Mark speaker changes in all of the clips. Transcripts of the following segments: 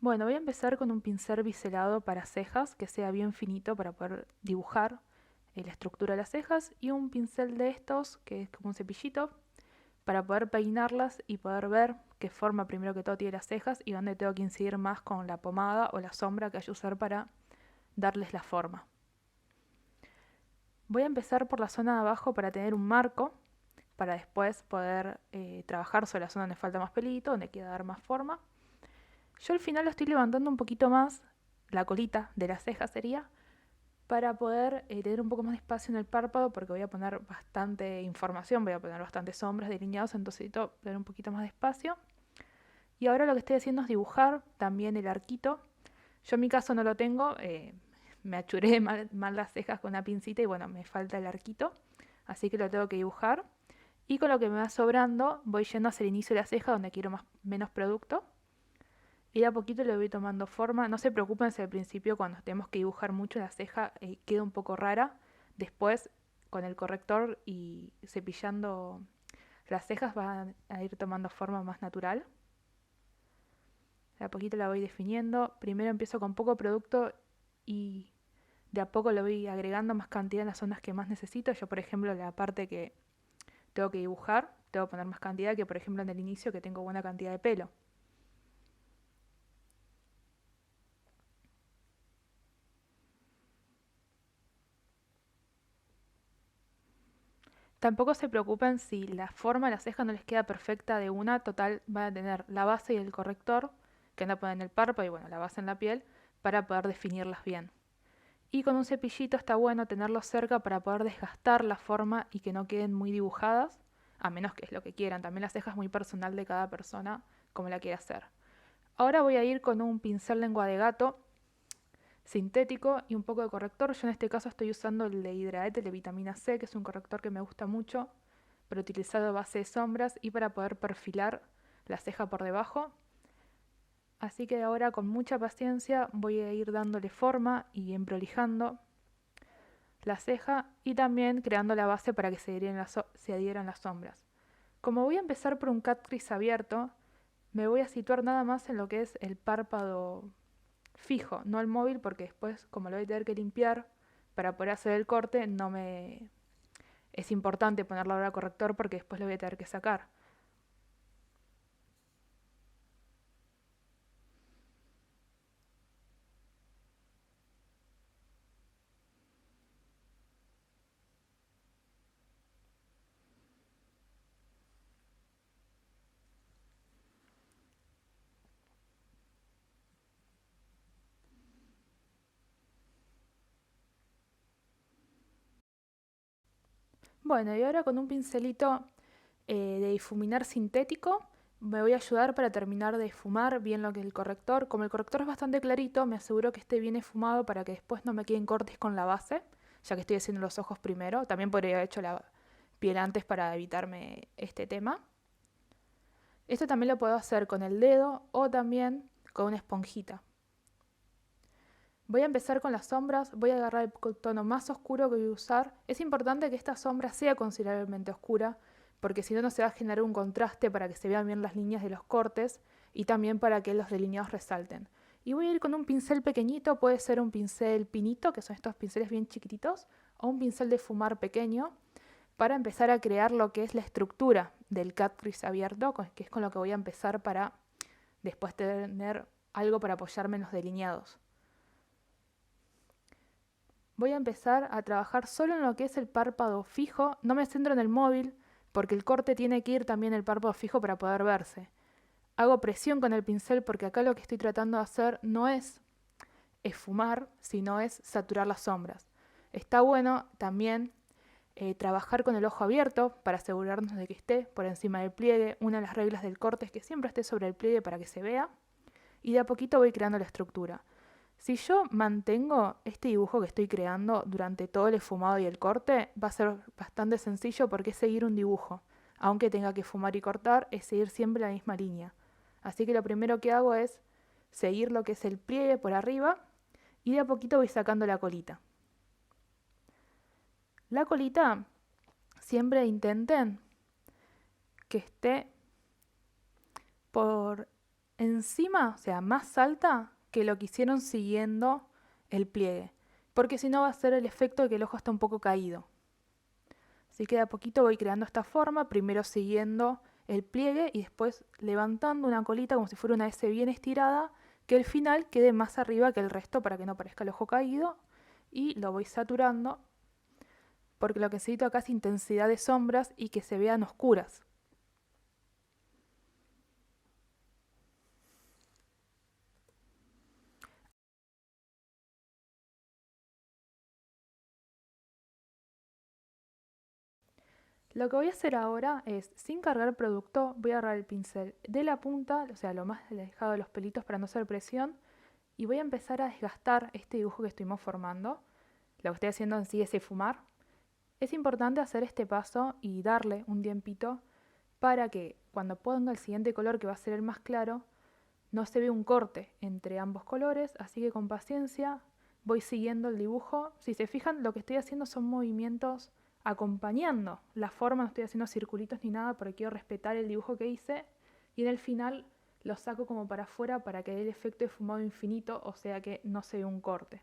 Speaker 1: Bueno, voy a empezar con un pincel biselado para cejas que sea bien finito para poder dibujar la estructura de las cejas y un pincel de estos que es como un cepillito para poder peinarlas y poder ver qué forma primero que todo tiene las cejas y dónde tengo que incidir más con la pomada o la sombra que hay que usar para darles la forma. Voy a empezar por la zona de abajo para tener un marco para después poder trabajar sobre la zona donde falta más pelito, donde quiera dar más forma. Yo al final lo estoy levantando un poquito más, la colita de la ceja sería, para poder tener un poco más de espacio en el párpado, porque voy a poner bastante información, voy a poner bastantes sombras, delineados, entonces necesito tener un poquito más de espacio. Y ahora lo que estoy haciendo es dibujar también el arquito. Yo en mi caso no lo tengo, me achuré mal las cejas con una pincita y bueno, me falta el arquito, así que lo tengo que dibujar. Y con lo que me va sobrando voy yendo hacia el inicio de la ceja donde quiero menos producto y de a poquito le voy tomando forma. No se preocupen si al principio cuando tenemos que dibujar mucho la ceja queda un poco rara. Después con el corrector y cepillando las cejas van a ir tomando forma más natural. De a poquito la voy definiendo. Primero empiezo con poco producto y de a poco lo voy agregando más cantidad en las zonas que más necesito. Yo por ejemplo la parte que tengo que dibujar, tengo que poner más cantidad que por ejemplo en el inicio que tengo buena cantidad de pelo. Tampoco se preocupen si la forma de la ceja no les queda perfecta de una, total van a tener la base y el corrector, que van a poner en el párpado y bueno, la base en la piel, para poder definirlas bien. Y con un cepillito está bueno tenerlos cerca para poder desgastar la forma y que no queden muy dibujadas, a menos que es lo que quieran. También la ceja es muy personal de cada persona, como la quiera hacer. Ahora voy a ir con un pincel lengua de gato sintético y un poco de corrector. Yo en este caso estoy usando el de Hydraet, el de vitamina C, que es un corrector que me gusta mucho, pero utilizado a base de sombras y para poder perfilar la ceja por debajo. Así que ahora con mucha paciencia voy a ir dándole forma y emprolijando la ceja y también creando la base para que se adhieran las sombras. Como voy a empezar por un cat crease abierto, me voy a situar nada más en lo que es el párpado fijo, no el móvil, porque después, como lo voy a tener que limpiar para poder hacer el corte, no me es importante ponerlo ahora corrector porque después lo voy a tener que sacar. Bueno, y ahora con un pincelito de difuminar sintético me voy a ayudar para terminar de esfumar bien lo que es el corrector. Como el corrector es bastante clarito, me aseguro que esté bien esfumado para que después no me queden cortes con la base, ya que estoy haciendo los ojos primero. También podría haber hecho la piel antes para evitarme este tema. Esto también lo puedo hacer con el dedo o también con una esponjita. Voy a empezar con las sombras, voy a agarrar el tono más oscuro que voy a usar. Es importante que esta sombra sea considerablemente oscura, porque si no, no se va a generar un contraste para que se vean bien las líneas de los cortes y también para que los delineados resalten. Y voy a ir con un pincel pequeñito, puede ser un pincel pinito, que son estos pinceles bien chiquititos, o un pincel de fumar pequeño, para empezar a crear lo que es la estructura del cat crease abierto, que es con lo que voy a empezar para después tener algo para apoyarme en los delineados. Voy a empezar a trabajar solo en lo que es el párpado fijo, no me centro en el móvil porque el corte tiene que ir también el párpado fijo para poder verse. Hago presión con el pincel porque acá lo que estoy tratando de hacer no es esfumar, sino es saturar las sombras. Está bueno también trabajar con el ojo abierto para asegurarnos de que esté por encima del pliegue. Una de las reglas del corte es que siempre esté sobre el pliegue para que se vea. Y de a poquito voy creando la estructura. Si yo mantengo este dibujo que estoy creando durante todo el esfumado y el corte, va a ser bastante sencillo porque es seguir un dibujo. Aunque tenga que fumar y cortar, es seguir siempre la misma línea. Así que lo primero que hago es seguir lo que es el pliegue por arriba y de a poquito voy sacando la colita. La colita siempre intenten que esté por encima, o sea, más alta que lo que hicieron siguiendo el pliegue, porque si no va a ser el efecto de que el ojo está un poco caído. Así que de a poquito voy creando esta forma, primero siguiendo el pliegue y después levantando una colita como si fuera una S bien estirada, que al final quede más arriba que el resto para que no parezca el ojo caído, y lo voy saturando porque lo que necesito acá es intensidad de sombras y que se vean oscuras. Lo que voy a hacer ahora es, sin cargar producto, voy a agarrar el pincel de la punta, o sea, lo más alejado de los pelitos para no hacer presión, y voy a empezar a desgastar este dibujo que estuvimos formando. Lo que estoy haciendo en sí es esfumar. Es importante hacer este paso y darle un tiempito para que cuando ponga el siguiente color, que va a ser el más claro, no se vea un corte entre ambos colores, así que con paciencia voy siguiendo el dibujo. Si se fijan, lo que estoy haciendo son movimientos acompañando la forma, no estoy haciendo circulitos ni nada porque quiero respetar el dibujo que hice, y en el final lo saco como para afuera para que dé el efecto de fumado infinito, o sea que no se ve un corte.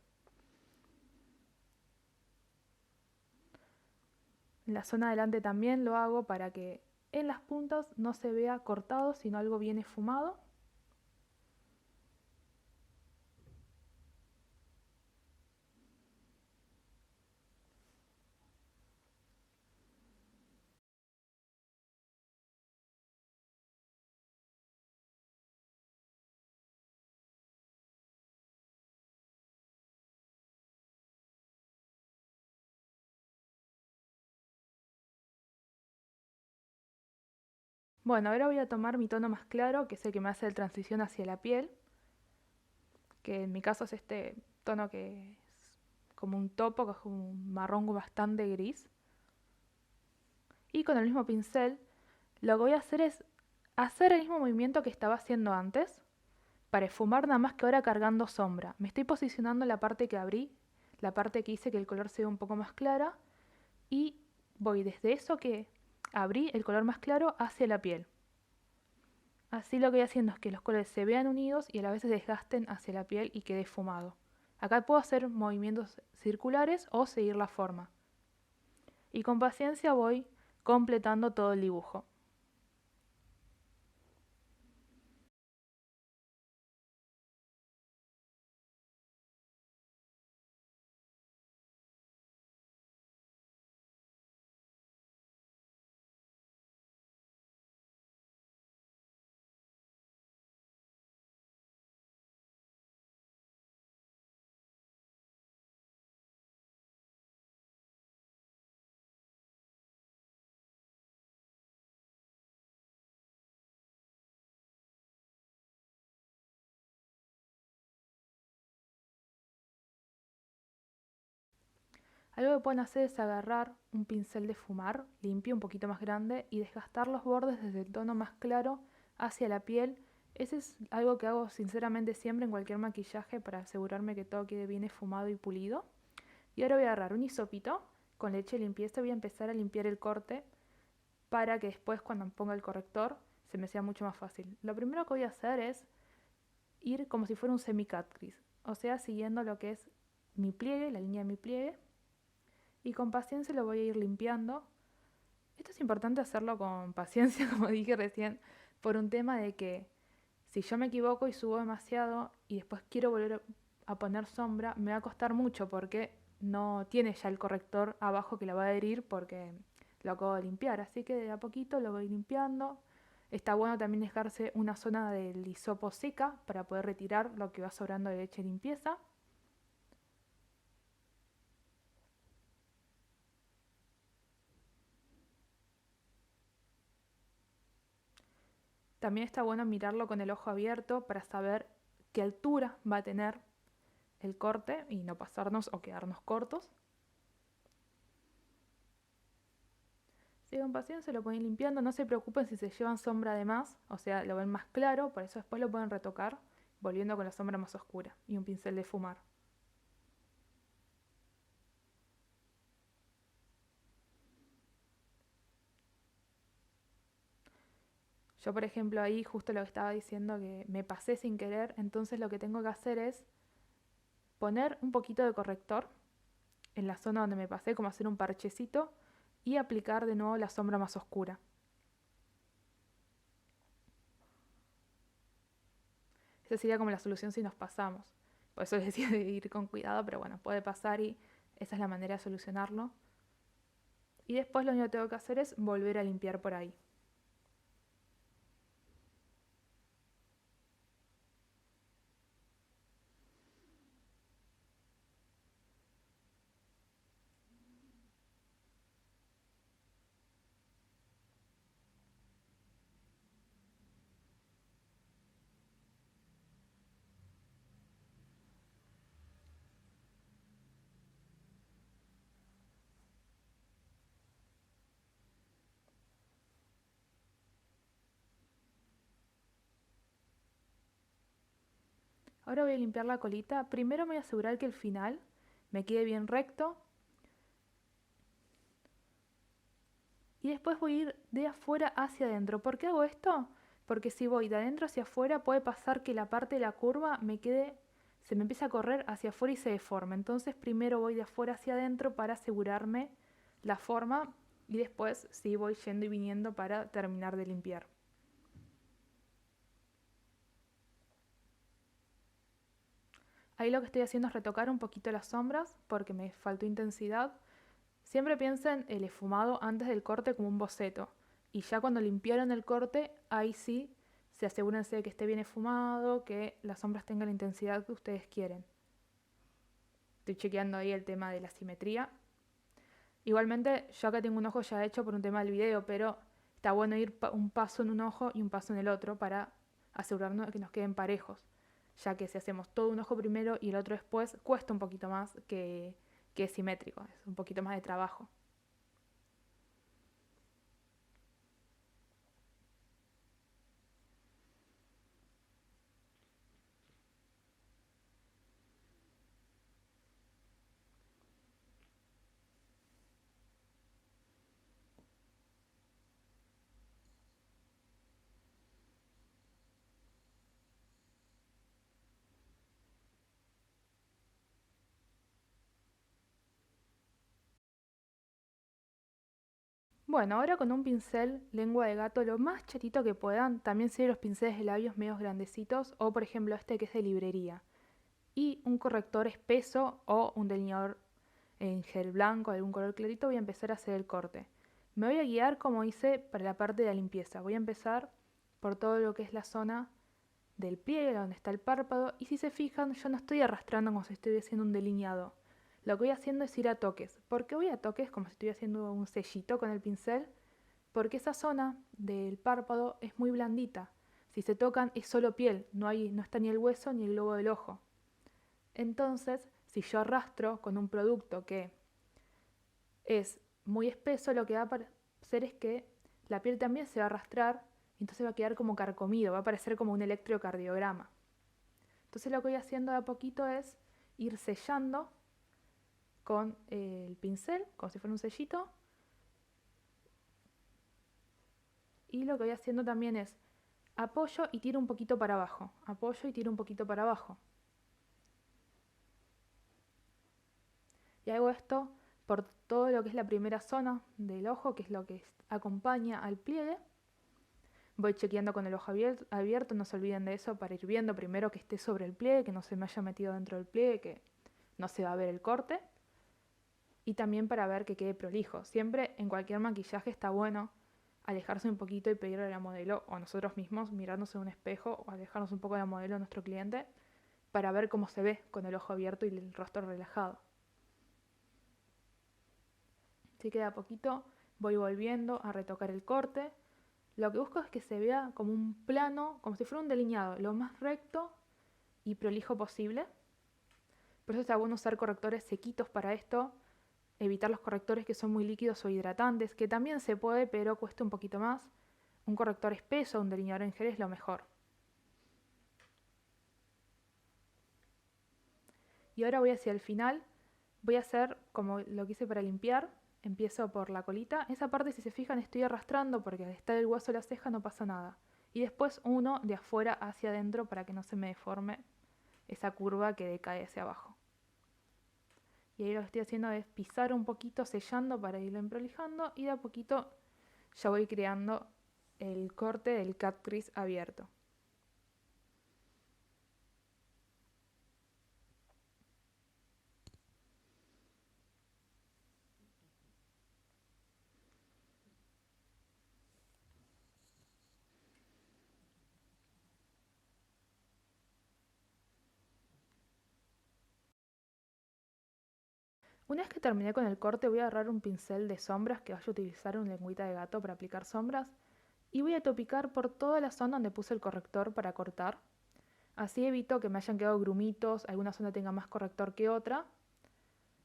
Speaker 1: En la zona delante también lo hago para que en las puntas no se vea cortado, sino algo bien esfumado. Bueno, ahora voy a tomar mi tono más claro, que es el que me hace la transición hacia la piel, que en mi caso es este tono que es como un topo, que es como un marrón bastante gris. Y con el mismo pincel, lo que voy a hacer es hacer el mismo movimiento que estaba haciendo antes, para esfumar nada más que ahora cargando sombra. Me estoy posicionando en la parte que abrí, la parte que hice que el color se vea un poco más clara, y voy desde eso que abrí el color más claro hacia la piel. Así lo que voy haciendo es que los colores se vean unidos y a la vez se desgasten hacia la piel y quede fumado. Acá puedo hacer movimientos circulares o seguir la forma. Y con paciencia voy completando todo el dibujo. Algo que pueden hacer es agarrar un pincel de fumar limpio, un poquito más grande, y desgastar los bordes desde el tono más claro hacia la piel. Ese es algo que hago sinceramente siempre en cualquier maquillaje para asegurarme que todo quede bien esfumado y pulido. Y ahora voy a agarrar un hisopito con leche de limpieza y voy a empezar a limpiar el corte para que después cuando ponga el corrector se me sea mucho más fácil. Lo primero que voy a hacer es ir como si fuera un semi-cut crease, o sea, siguiendo lo que es mi pliegue, la línea de mi pliegue, y con paciencia lo voy a ir limpiando. Esto es importante hacerlo con paciencia, como dije recién, por un tema de que si yo me equivoco y subo demasiado y después quiero volver a poner sombra, me va a costar mucho porque no tiene ya el corrector abajo que la va a adherir porque lo acabo de limpiar. Así que de a poquito lo voy limpiando. Está bueno también dejarse una zona del hisopo seca para poder retirar lo que va sobrando de leche de limpieza. También está bueno mirarlo con el ojo abierto para saber qué altura va a tener el corte y no pasarnos o quedarnos cortos. Si con paciencia lo pueden ir limpiando, no se preocupen si se llevan sombra de más, o sea, lo ven más claro, por eso después lo pueden retocar, volviendo con la sombra más oscura y un pincel de fumar. Yo, por ejemplo, ahí justo lo que estaba diciendo que me pasé sin querer, entonces lo que tengo que hacer es poner un poquito de corrector en la zona donde me pasé, como hacer un parchecito, y aplicar de nuevo la sombra más oscura. Esa sería como la solución si nos pasamos. Por eso les decía de ir con cuidado, pero bueno, puede pasar y esa es la manera de solucionarlo. Y después lo único que tengo que hacer es volver a limpiar por ahí. Ahora voy a limpiar la colita. Primero me voy a asegurar que el final me quede bien recto. Y después voy a ir de afuera hacia adentro. ¿Por qué hago esto? Porque si voy de adentro hacia afuera puede pasar que la parte de la curva se me empieza a correr hacia afuera y se deforma. Entonces primero voy de afuera hacia adentro para asegurarme la forma y después sí voy yendo y viniendo para terminar de limpiar. Ahí lo que estoy haciendo es retocar un poquito las sombras porque me faltó intensidad. Siempre piensen el esfumado antes del corte como un boceto. Y ya cuando limpiaron el corte, ahí sí se asegúrense de que esté bien esfumado, que las sombras tengan la intensidad que ustedes quieren. Estoy chequeando ahí el tema de la simetría. Igualmente, yo acá tengo un ojo ya hecho por un tema del video, pero está bueno ir un paso en un ojo y un paso en el otro para asegurarnos de que nos queden parejos. Ya que si hacemos todo un ojo primero y el otro después, cuesta un poquito más que es simétrico, es un poquito más de trabajo. Bueno, ahora con un pincel lengua de gato lo más chatito que puedan, también sirven los pinceles de labios medios grandecitos o por ejemplo este que es de librería. Y un corrector espeso o un delineador en gel blanco de algún color clarito voy a empezar a hacer el corte. Me voy a guiar como hice para la parte de la limpieza. Voy a empezar por todo lo que es la zona del pliegue, donde está el párpado, y si se fijan yo no estoy arrastrando como si estuviera haciendo un delineado. Lo que voy haciendo es ir a toques. ¿Por qué voy a toques como si estuviera haciendo un sellito con el pincel? Porque esa zona del párpado es muy blandita. Si se tocan es solo piel, no está ni el hueso ni el globo del ojo. Entonces, si yo arrastro con un producto que es muy espeso, lo que va a hacer es que la piel también se va a arrastrar y entonces va a quedar como carcomido, va a parecer como un electrocardiograma. Entonces lo que voy haciendo de a poquito es ir sellando con el pincel, como si fuera un sellito. Y lo que voy haciendo también es apoyo y tiro un poquito para abajo, apoyo y tiro un poquito para abajo. Y hago esto por todo lo que es la primera zona del ojo, que es lo que acompaña al pliegue. Voy chequeando con el ojo abierto, no se olviden de eso para ir viendo primero que esté sobre el pliegue, que no se me haya metido dentro del pliegue, que no se va a ver el corte. Y también para ver que quede prolijo. Siempre en cualquier maquillaje está bueno alejarse un poquito y pedirle a la modelo o a nosotros mismos mirarnos en un espejo o alejarnos un poco de la modelo a nuestro cliente para ver cómo se ve con el ojo abierto y el rostro relajado. Así que de a poquito voy volviendo a retocar el corte. Lo que busco es que se vea como un plano, como si fuera un delineado, lo más recto y prolijo posible. Por eso está bueno usar correctores sequitos para esto, evitar los correctores que son muy líquidos o hidratantes, que también se puede, pero cuesta un poquito más. Un corrector espeso, un delineador en gel es lo mejor. Y ahora voy hacia el final, voy a hacer como lo que hice para limpiar, empiezo por la colita. Esa parte si se fijan estoy arrastrando porque al estar el hueso de la ceja no pasa nada. y después uno de afuera hacia adentro para que no se me deforme esa curva que decae hacia abajo. Y ahí lo que estoy haciendo es pisar un poquito, sellando para irlo emprolijando, y de a poquito ya voy creando el corte del cut crease abierto. Una vez que terminé con el corte, voy a agarrar un pincel de sombras que vaya a utilizar una lengüita de gato para aplicar sombras, y voy a topicar por toda la zona donde puse el corrector para cortar. Así evito que me hayan quedado grumitos, alguna zona tenga más corrector que otra,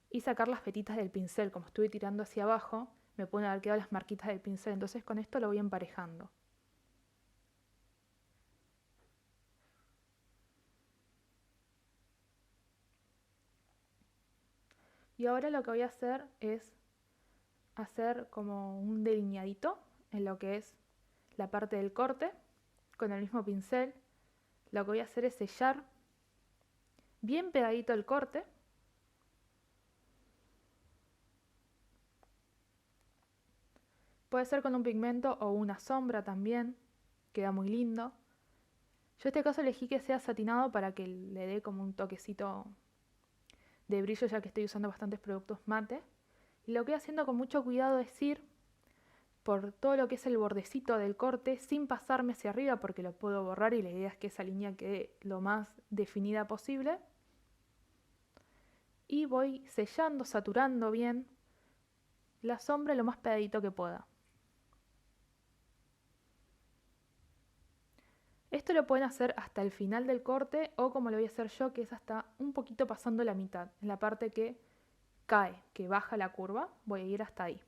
Speaker 1: y sacar las petitas del pincel. Como estuve tirando hacia abajo, me pueden haber quedado las marquitas del pincel, entonces con esto lo voy emparejando. Y ahora lo que voy a hacer es hacer como un delineadito en lo que es la parte del corte con el mismo pincel. Lo que voy a hacer es sellar bien pegadito el corte. Puede ser con un pigmento o una sombra también, queda muy lindo. Yo en este caso elegí que sea satinado para que le dé como un toquecito de brillo, ya que estoy usando bastantes productos mate. Y lo que voy haciendo con mucho cuidado es ir por todo lo que es el bordecito del corte sin pasarme hacia arriba, porque lo puedo borrar y la idea es que esa línea quede lo más definida posible. Y voy sellando, saturando bien la sombra lo más pegadito que pueda. Esto lo pueden hacer hasta el final del corte o como lo voy a hacer yo, que es hasta un poquito pasando la mitad, en la parte que cae, que baja la curva, voy a ir hasta ahí.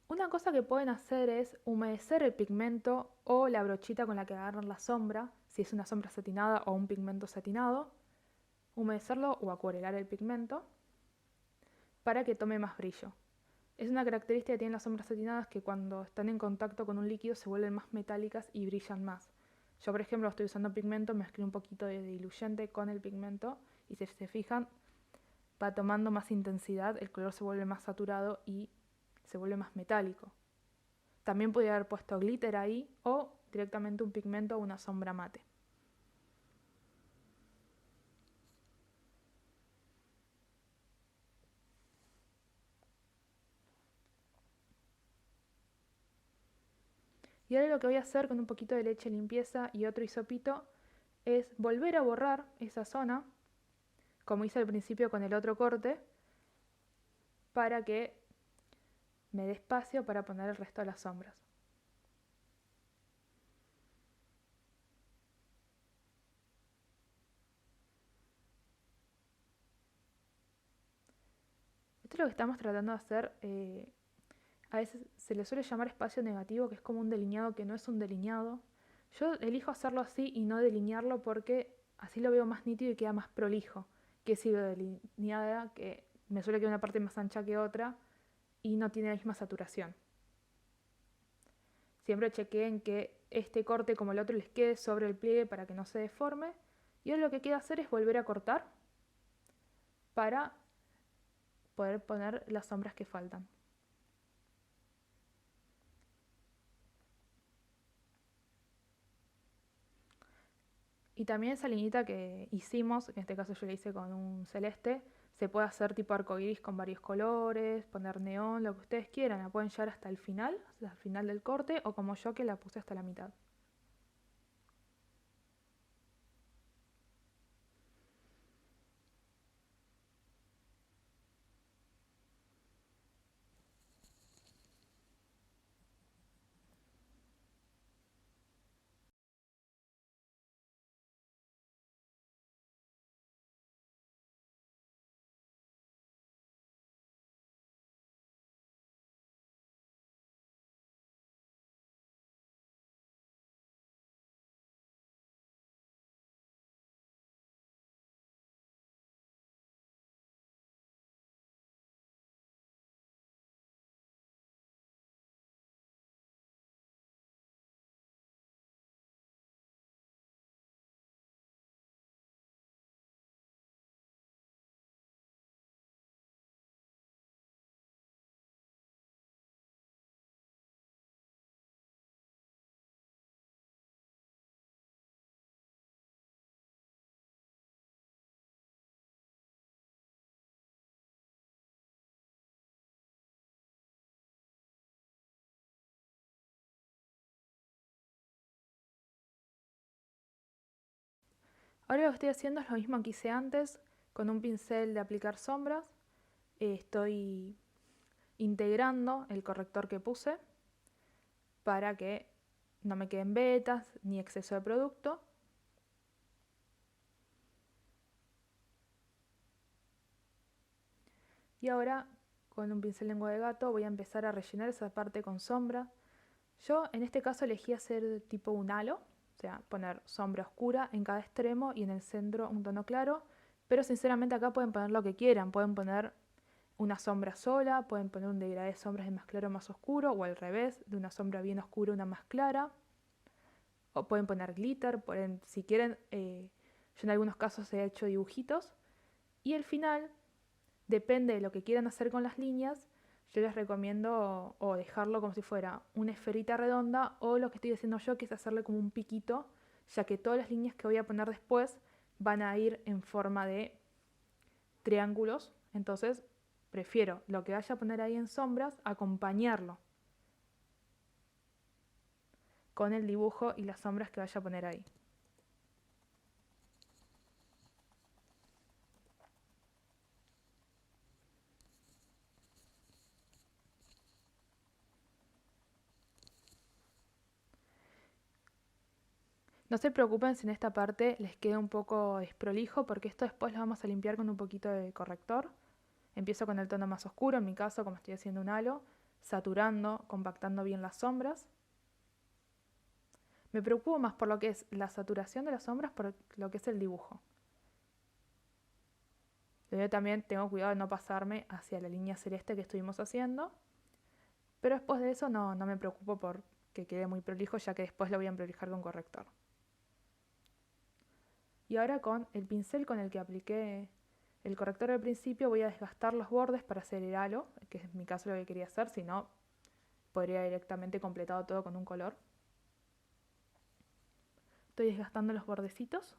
Speaker 1: Una cosa que pueden hacer es humedecer el pigmento o la brochita con la que agarran la sombra, si es una sombra satinada o un pigmento satinado, humedecerlo o acuarelar el pigmento para que tome más brillo. Es una característica que tienen las sombras satinadas que cuando están en contacto con un líquido se vuelven más metálicas y brillan más. Yo, por ejemplo, estoy usando pigmento, mezclé un poquito de diluyente con el pigmento y si se fijan va tomando más intensidad, el color se vuelve más saturado y se vuelve más metálico. También podría haber puesto glitter ahí o directamente un pigmento o una sombra mate. Y ahora lo que voy a hacer con un poquito de leche limpieza y otro hisopito es volver a borrar esa zona, como hice al principio con el otro corte, para que me dé espacio para poner el resto de las sombras. Esto es lo que estamos tratando de hacer. A veces se le suele llamar espacio negativo, que es como un delineado que no es un delineado. Yo elijo hacerlo así y no delinearlo porque así lo veo más nítido y queda más prolijo. Que si lo delineada, que me suele quedar una parte más ancha que otra y no tiene la misma saturación. Siempre chequeen que este corte como el otro les quede sobre el pliegue para que no se deforme. Y ahora lo que queda hacer es volver a cortar para poder poner las sombras que faltan. Y también esa liñita que hicimos, en este caso yo la hice con un celeste, se puede hacer tipo arcoiris con varios colores, poner neón, lo que ustedes quieran. La pueden llevar hasta el final del corte, o como yo que la puse hasta la mitad. Ahora lo que estoy haciendo es lo mismo que hice antes, con un pincel de aplicar sombras. Estoy integrando el corrector que puse para que no me queden vetas ni exceso de producto. Y ahora con un pincel lengua de gato voy a empezar a rellenar esa parte con sombra. Yo en este caso elegí hacer tipo un halo, o sea, poner sombra oscura en cada extremo y en el centro un tono claro, pero sinceramente acá pueden poner lo que quieran, pueden poner una sombra sola, pueden poner un degradé de sombras de más claro a más oscuro, o al revés, de una sombra bien oscura a una más clara, o pueden poner glitter, pueden, si quieren, yo en algunos casos he hecho dibujitos, y el final, depende de lo que quieran hacer con las líneas, yo les recomiendo o dejarlo como si fuera una esferita redonda o lo que estoy haciendo yo, que es hacerle como un piquito, ya que todas las líneas que voy a poner después van a ir en forma de triángulos. Entonces prefiero lo que vaya a poner ahí en sombras, acompañarlo con el dibujo y las sombras que vaya a poner ahí. No se preocupen si en esta parte les queda un poco desprolijo, porque esto después lo vamos a limpiar con un poquito de corrector. Empiezo con el tono más oscuro, en mi caso, como estoy haciendo un halo, saturando, compactando bien las sombras. Me preocupo más por lo que es la saturación de las sombras, por lo que es el dibujo. Yo también tengo cuidado de no pasarme hacia la línea celeste que estuvimos haciendo, pero después de eso no me preocupo por que quede muy prolijo, ya que después lo voy a prolijar con corrector. Y ahora con el pincel con el que apliqué el corrector al principio voy a desgastar los bordes para hacer el halo, que es en mi caso lo que quería hacer, si no podría directamente completado todo con un color. Estoy desgastando los bordecitos.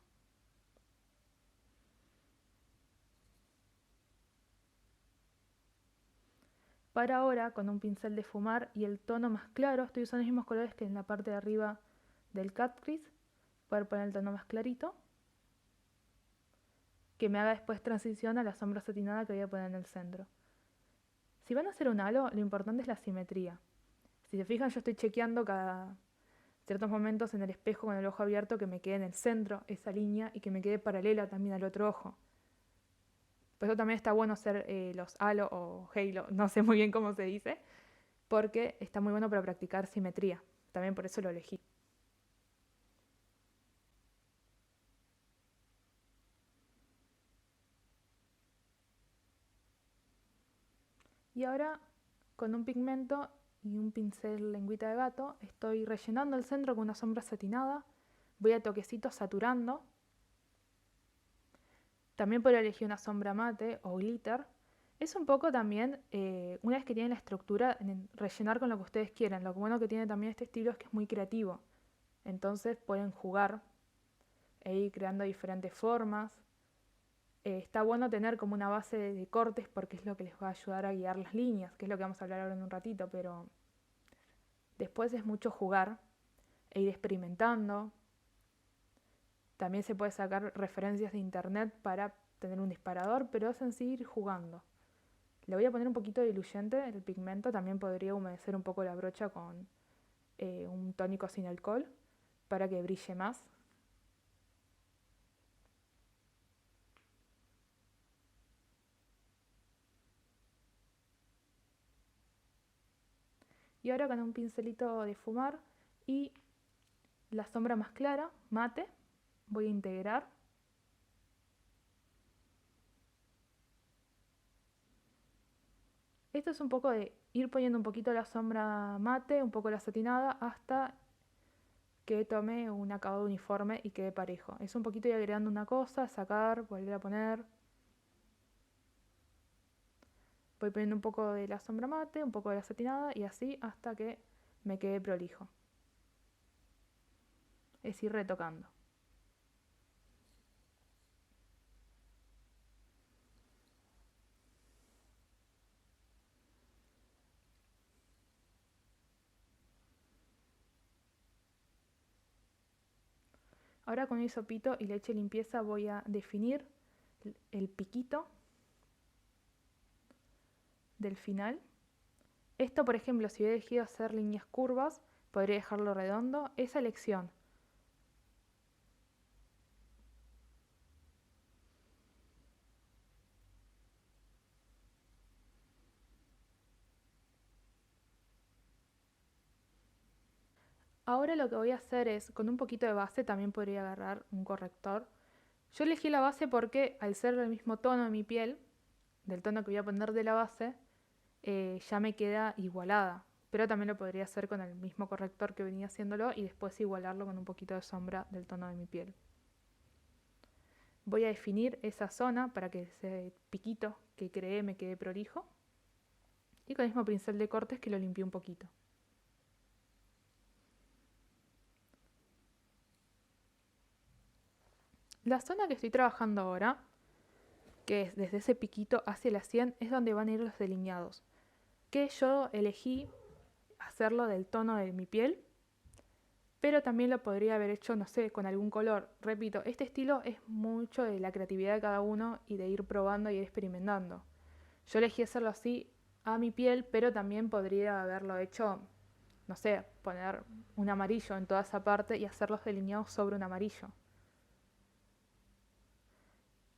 Speaker 1: Para ahora, con un pincel de fumar y el tono más claro, estoy usando los mismos colores que en la parte de arriba del cut crease, para poner el tono más clarito, que me haga después transición a la sombra satinada que voy a poner en el centro. Si van a hacer un halo, lo importante es la simetría. Si se fijan, yo estoy chequeando cada ciertos momentos en el espejo con el ojo abierto que me quede en el centro esa línea y que me quede paralela también al otro ojo. Por eso también está bueno hacer los halo o halo, no sé muy bien cómo se dice, porque está muy bueno para practicar simetría. También por eso lo elegí. Y ahora con un pigmento y un pincel lengüita de gato estoy rellenando el centro con una sombra satinada. Voy a toquecitos saturando. También puedo elegir una sombra mate o glitter. Es un poco también, una vez que tienen la estructura, rellenar con lo que ustedes quieran. Lo bueno que tiene también este estilo es que es muy creativo. Entonces pueden jugar e ir creando diferentes formas. Está bueno tener como una base de cortes porque es lo que les va a ayudar a guiar las líneas, que es lo que vamos a hablar ahora en un ratito, pero después es mucho jugar e ir experimentando. También se puede sacar referencias de internet para tener un disparador, pero es en sí ir jugando. Le voy a poner un poquito de diluyente, el pigmento, también podría humedecer un poco la brocha con un tónico sin alcohol para que brille más. Y ahora con un pincelito de fumar y la sombra más clara, mate, voy a integrar. Esto es un poco de ir poniendo un poquito la sombra mate, un poco la satinada, hasta que tome un acabado uniforme y quede parejo. Es un poquito ir agregando una cosa, sacar, volver a poner. Voy poniendo un poco de la sombra mate, un poco de la satinada y así hasta que me quede prolijo. Es ir retocando. Ahora con un hisopito y leche limpieza voy a definir el piquito del final. Esto, por ejemplo, si hubiera elegido hacer líneas curvas, podría dejarlo redondo. Esa elección. Ahora lo que voy a hacer es, con un poquito de base, también podría agarrar un corrector. Yo elegí la base porque al ser del mismo tono de mi piel, del tono que voy a poner de la base, ya me queda igualada. Pero también lo podría hacer con el mismo corrector que venía haciéndolo y después igualarlo con un poquito de sombra del tono de mi piel. Voy a definir esa zona para que ese piquito que creé me quede prolijo. Y con el mismo pincel de cortes que lo limpié un poquito. La zona que estoy trabajando ahora, que es desde ese piquito hacia la sien, es donde van a ir los delineados. Que yo elegí hacerlo del tono de mi piel, pero también lo podría haber hecho, no sé, con algún color. Repito, este estilo es mucho de la creatividad de cada uno y de ir probando y ir experimentando. Yo elegí hacerlo así a mi piel, pero también podría haberlo hecho, no sé, poner un amarillo en toda esa parte y hacer los delineados sobre un amarillo.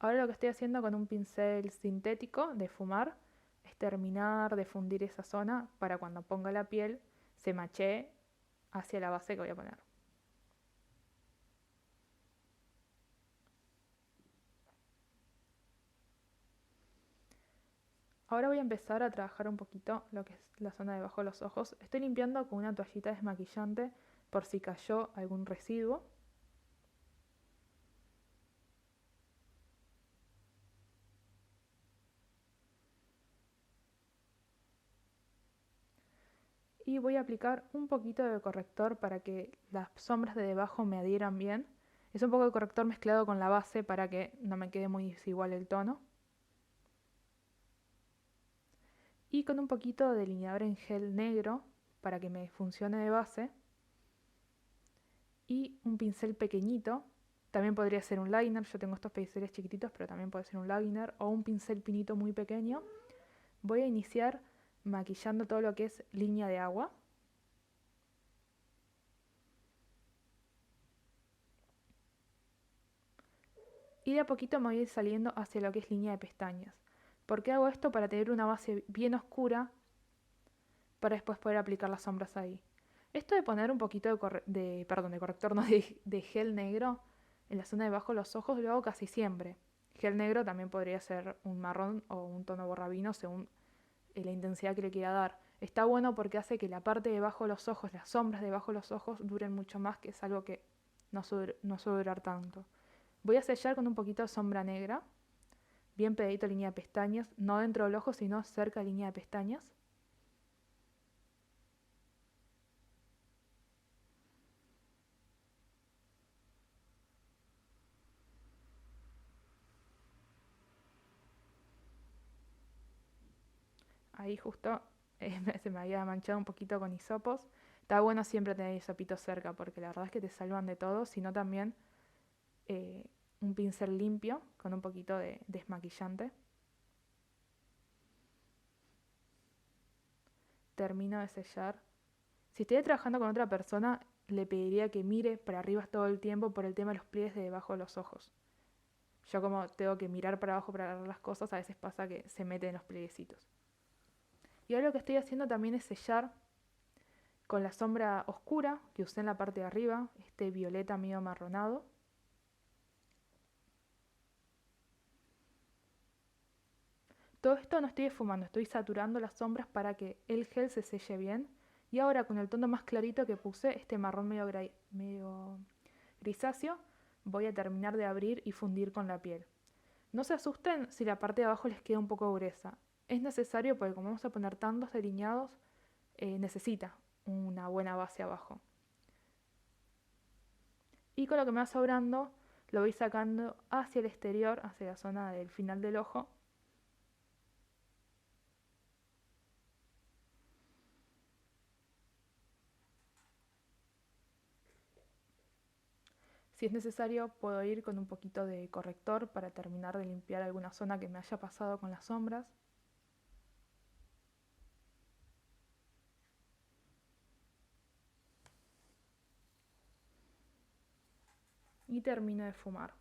Speaker 1: Ahora lo que estoy haciendo con un pincel sintético de fumar es terminar de fundir esa zona para cuando ponga la piel se machee hacia la base que voy a poner. Ahora voy a empezar a trabajar un poquito lo que es la zona debajo de los ojos. Estoy limpiando con una toallita desmaquillante por si cayó algún residuo. Y voy a aplicar un poquito de corrector para que las sombras de debajo me adhieran bien. Es un poco de corrector mezclado con la base para que no me quede muy desigual el tono. Y con un poquito de delineador en gel negro para que me funcione de base. Y un pincel pequeñito. También podría ser un liner. Yo tengo estos pinceles chiquititos, pero también puede ser un liner. O un pincel pinito muy pequeño. Voy a iniciar maquillando todo lo que es línea de agua. Y de a poquito me voy a ir saliendo hacia lo que es línea de pestañas. ¿Por qué hago esto? Para tener una base bien oscura para después poder aplicar las sombras ahí. Esto de poner un poquito de corrector, no, de gel negro en la zona de abajo de los ojos lo hago casi siempre. Gel negro también podría ser un marrón o un tono borrabino según la intensidad que le quiera dar. Está bueno porque hace que la parte de debajo de los ojos, las sombras de debajo de los ojos duren mucho más, que es algo que no suele durar tanto. Voy a sellar con un poquito de sombra negra, bien pegadito a línea de pestañas, no dentro del ojo, sino cerca de línea de pestañas. Ahí justo se me había manchado un poquito con hisopos. Está bueno siempre tener hisopitos cerca porque la verdad es que te salvan de todo, sino también eh, un pincel limpio con un poquito de desmaquillante. Termino de sellar. Si estoy trabajando con otra persona, le pediría que mire para arriba todo el tiempo por el tema de los pliegues de debajo de los ojos. Yo como tengo que mirar para abajo para ver las cosas, a veces pasa que se meten en los plieguecitos. Y ahora lo que estoy haciendo también es sellar con la sombra oscura que usé en la parte de arriba, este violeta medio amarronado. Todo esto no estoy esfumando, estoy saturando las sombras para que el gel se selle bien. Y ahora con el tono más clarito que puse, este marrón medio grisáceo, voy a terminar de abrir y fundir con la piel. No se asusten si la parte de abajo les queda un poco gruesa. Es necesario porque como vamos a poner tantos delineados, necesita una buena base abajo. Y con lo que me va sobrando, lo voy sacando hacia el exterior, hacia la zona del final del ojo. Si es necesario, puedo ir con un poquito de corrector para terminar de limpiar alguna zona que me haya pasado con las sombras. Y termino de fumar.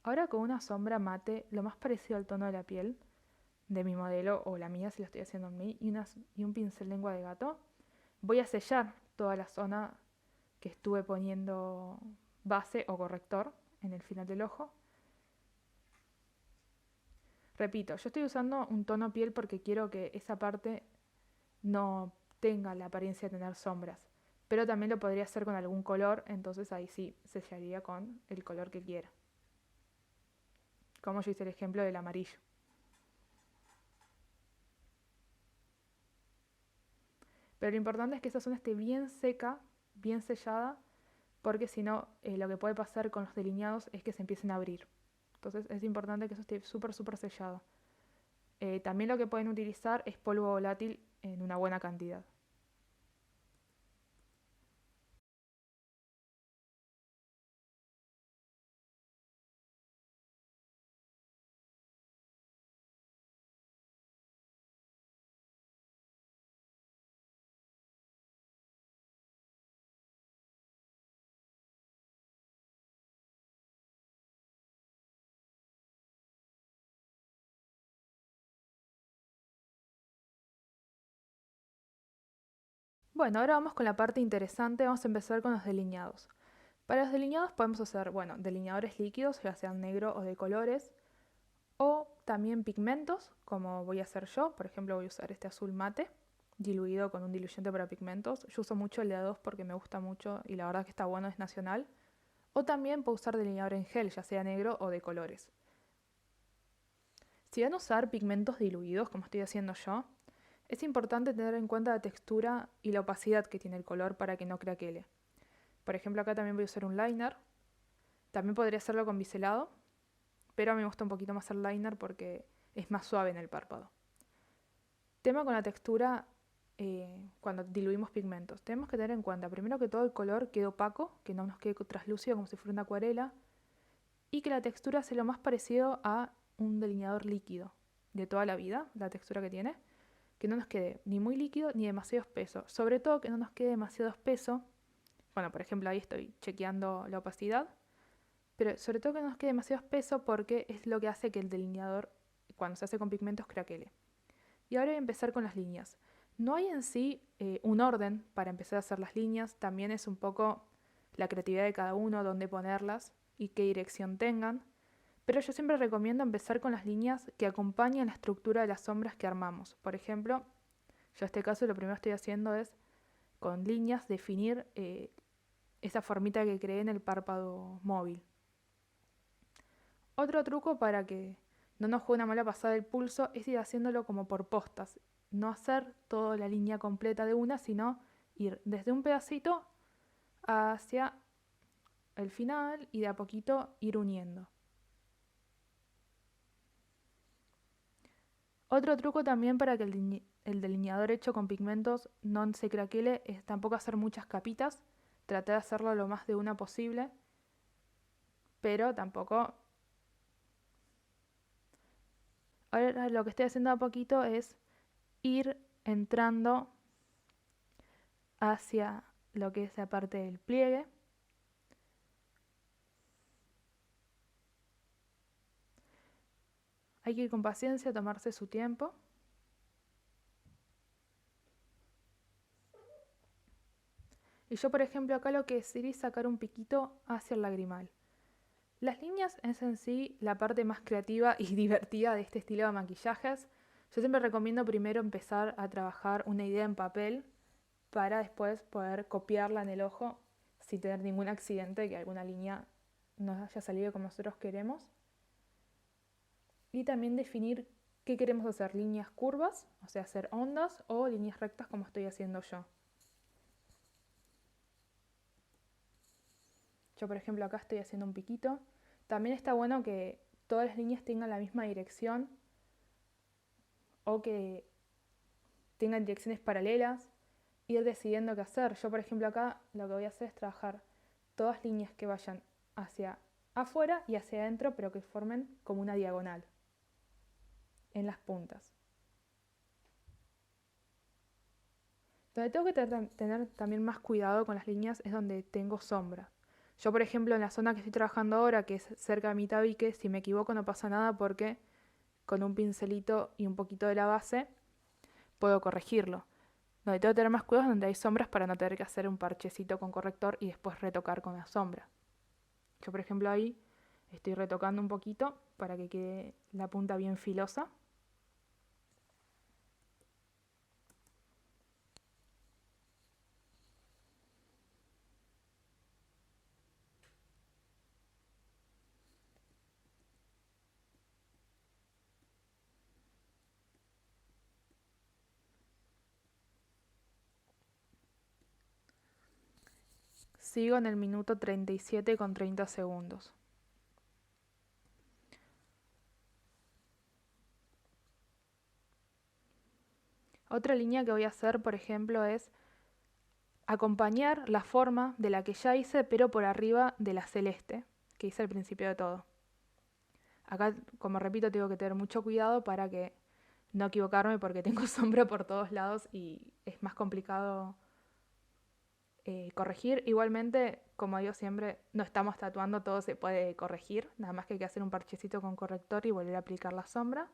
Speaker 1: Ahora con una sombra mate, lo más parecido al tono de la piel de mi modelo o la mía si lo estoy haciendo en mí, y un pincel lengua de gato, voy a sellar toda la zona que estuve poniendo base o corrector en el final del ojo. Repito, yo estoy usando un tono piel porque quiero que esa parte no tenga la apariencia de tener sombras, pero también lo podría hacer con algún color, entonces ahí sí sellaría con el color que quiera, como yo hice el ejemplo del amarillo. Pero lo importante es que esa zona esté bien seca, bien sellada, porque si no, lo que puede pasar con los delineados es que se empiecen a abrir. Entonces es importante que eso esté súper, súper sellado. También lo que pueden utilizar es polvo volátil en una buena cantidad. Bueno, ahora vamos con la parte interesante, vamos a empezar con los delineados. Para los delineados podemos hacer, bueno, delineadores líquidos, ya sean negro o de colores, o también pigmentos, como voy a hacer yo. Por ejemplo, voy a usar este azul mate, diluido con un diluyente para pigmentos. Yo uso mucho el de A2 porque me gusta mucho y la verdad que está bueno, es nacional. O también puedo usar delineador en gel, ya sea negro o de colores. Si van a usar pigmentos diluidos, como estoy haciendo yo, es importante tener en cuenta la textura y la opacidad que tiene el color para que no craquele. Por ejemplo, acá también voy a usar un liner. También podría hacerlo con biselado, pero a mí me gusta un poquito más el liner porque es más suave en el párpado. Tema con la textura cuando diluimos pigmentos. Tenemos que tener en cuenta, primero que todo el color quede opaco, que no nos quede traslúcido como si fuera una acuarela, y que la textura sea lo más parecido a un delineador líquido de toda la vida, la textura que tiene, que no nos quede ni muy líquido ni demasiado espeso. Sobre todo que no nos quede demasiado espeso. Bueno, por ejemplo, ahí estoy chequeando la opacidad, pero sobre todo que no nos quede demasiado espeso porque es lo que hace que el delineador, cuando se hace con pigmentos, craquele. Y ahora voy a empezar con las líneas. No hay en sí un orden para empezar a hacer las líneas, también es un poco la creatividad de cada uno, dónde ponerlas y qué dirección tengan. Pero yo siempre recomiendo empezar con las líneas que acompañan la estructura de las sombras que armamos. Por ejemplo, yo en este caso lo primero que estoy haciendo es con líneas definir esa formita que creé en el párpado móvil. Otro truco para que no nos juegue una mala pasada el pulso es ir haciéndolo como por postas. No hacer toda la línea completa de una, sino ir desde un pedacito hacia el final y de a poquito ir uniendo. Otro truco también para que el delineador hecho con pigmentos no se craquele es tampoco hacer muchas capitas. Traté de hacerlo lo más de una posible, pero tampoco. Ahora lo que estoy haciendo a poquito es ir entrando hacia lo que es la parte del pliegue. Hay que ir con paciencia, tomarse su tiempo. Y yo, por ejemplo, acá lo que decidí es sacar un piquito hacia el lagrimal. Las líneas es en sí la parte más creativa y divertida de este estilo de maquillajes. Yo siempre recomiendo primero empezar a trabajar una idea en papel para después poder copiarla en el ojo sin tener ningún accidente, que alguna línea no haya salido como nosotros queremos. Y también definir qué queremos hacer, líneas curvas, o sea, hacer ondas o líneas rectas como estoy haciendo yo. Yo, por ejemplo, acá estoy haciendo un piquito. También está bueno que todas las líneas tengan la misma dirección o que tengan direcciones paralelas, ir decidiendo qué hacer. Yo, por ejemplo, acá lo que voy a hacer es trabajar todas líneas que vayan hacia afuera y hacia adentro, pero que formen como una diagonal en las puntas. Donde tengo que tener también más cuidado con las líneas es donde tengo sombra. Yo, por ejemplo, en la zona que estoy trabajando ahora, que es cerca de mi tabique, si me equivoco no pasa nada porque con un pincelito y un poquito de la base puedo corregirlo. Donde tengo que tener más cuidado es donde hay sombras para no tener que hacer un parchecito con corrector y después retocar con la sombra. Yo, por ejemplo, ahí estoy retocando un poquito para que quede la punta bien filosa. Sigo en el minuto 37 con 30 segundos. Otra línea que voy a hacer, por ejemplo, es acompañar la forma de la que ya hice, pero por arriba de la celeste, que hice al principio de todo. Acá, como repito, tengo que tener mucho cuidado para que no equivocarme porque tengo sombra por todos lados y es más complicado corregir. Igualmente, como digo siempre, no estamos tatuando, todo se puede corregir, nada más que hay que hacer un parchecito con corrector y volver a aplicar la sombra,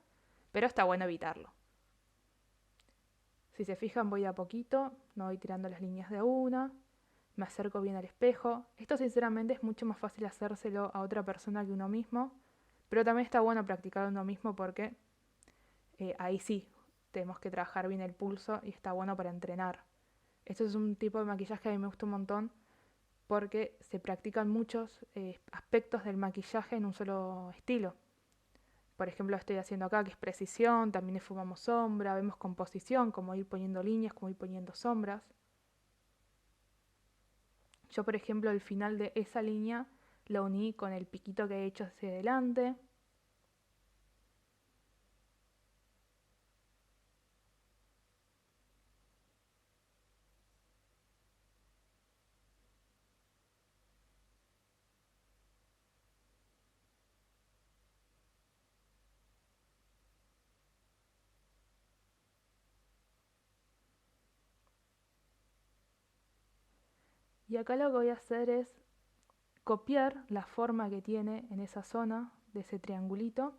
Speaker 1: pero está bueno evitarlo. Si se fijan, voy de a poquito, no voy tirando las líneas de una, me acerco bien al espejo. Esto sinceramente es mucho más fácil hacérselo a otra persona que uno mismo, pero también está bueno practicar uno mismo porque ahí sí tenemos que trabajar bien el pulso y está bueno para entrenar. Esto es un tipo de maquillaje que a mí me gusta un montón porque se practican muchos aspectos del maquillaje en un solo estilo. Por ejemplo, lo estoy haciendo acá, que es precisión, también fumamos sombra, vemos composición, como ir poniendo líneas, como ir poniendo sombras. Yo, por ejemplo, el final de esa línea lo uní con el piquito que he hecho hacia adelante. Y acá lo que voy a hacer es copiar la forma que tiene en esa zona de ese triangulito.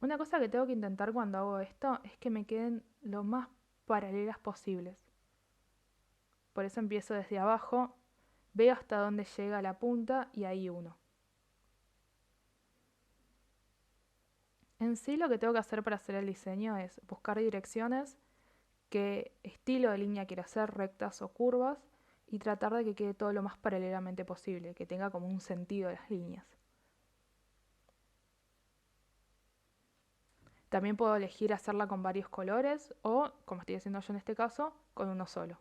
Speaker 1: Una cosa que tengo que intentar cuando hago esto es que me queden lo más paralelas posibles. Por eso empiezo desde abajo, veo hasta dónde llega la punta y ahí uno. En sí lo que tengo que hacer para hacer el diseño es buscar direcciones, qué estilo de línea quiero hacer, rectas o curvas, y tratar de que quede todo lo más paralelamente posible, que tenga como un sentido las líneas. También puedo elegir hacerla con varios colores o, como estoy haciendo yo en este caso, con uno solo.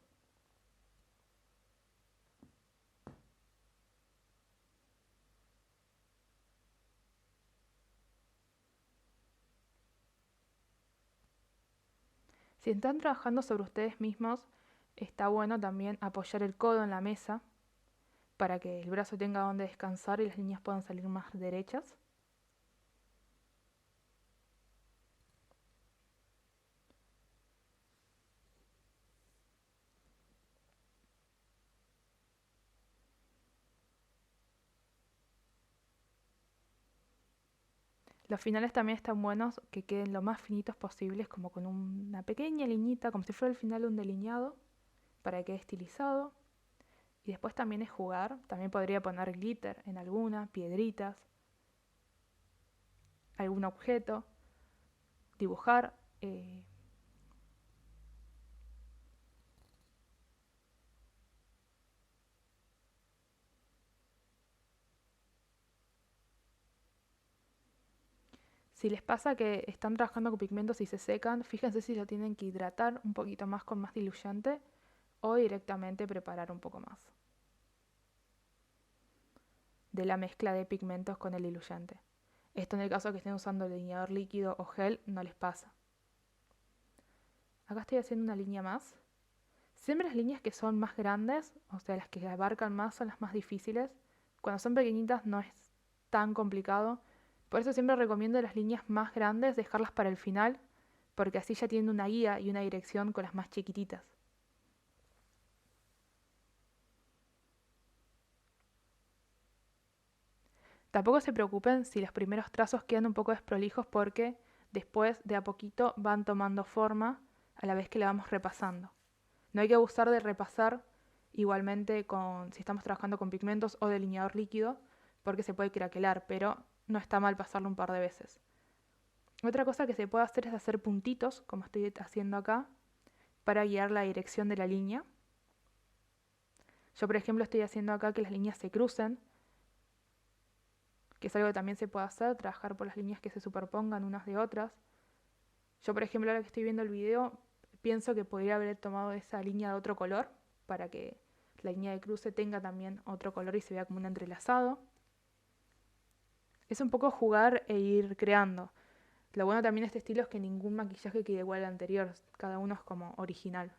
Speaker 1: Si están trabajando sobre ustedes mismos, está bueno también apoyar el codo en la mesa para que el brazo tenga donde descansar y las líneas puedan salir más derechas. Los finales también están buenos que queden lo más finitos posibles, como con una pequeña liñita, como si fuera el final de un delineado, para que quede estilizado. Y después también es jugar, también podría poner glitter en alguna, piedritas, algún objeto, dibujar. Si les pasa que están trabajando con pigmentos y se secan, fíjense si lo tienen que hidratar un poquito más con más diluyente o directamente preparar un poco más de la mezcla de pigmentos con el diluyente. Esto en el caso que estén usando delineador líquido o gel no les pasa. Acá estoy haciendo una línea más. Siempre las líneas que son más grandes, o sea, las que abarcan más, son las más difíciles. Cuando son pequeñitas no es tan complicado. Por eso siempre recomiendo las líneas más grandes, dejarlas para el final, porque así ya tienen una guía y una dirección con las más chiquititas. Tampoco se preocupen si los primeros trazos quedan un poco desprolijos porque después de a poquito van tomando forma a la vez que la vamos repasando. No hay que abusar de repasar igualmente si estamos trabajando con pigmentos o delineador líquido porque se puede craquelar, pero no está mal pasarlo un par de veces. Otra cosa que se puede hacer es hacer puntitos, como estoy haciendo acá, para guiar la dirección de la línea. Yo, por ejemplo, estoy haciendo acá que las líneas se crucen, que es algo que también se puede hacer, trabajar por las líneas que se superpongan unas de otras. Yo, por ejemplo, ahora que estoy viendo el video, pienso que podría haber tomado esa línea de otro color para que la línea de cruce tenga también otro color y se vea como un entrelazado. Es un poco jugar e ir creando. Lo bueno también de este estilo es que ningún maquillaje quede igual al anterior, cada uno es como original.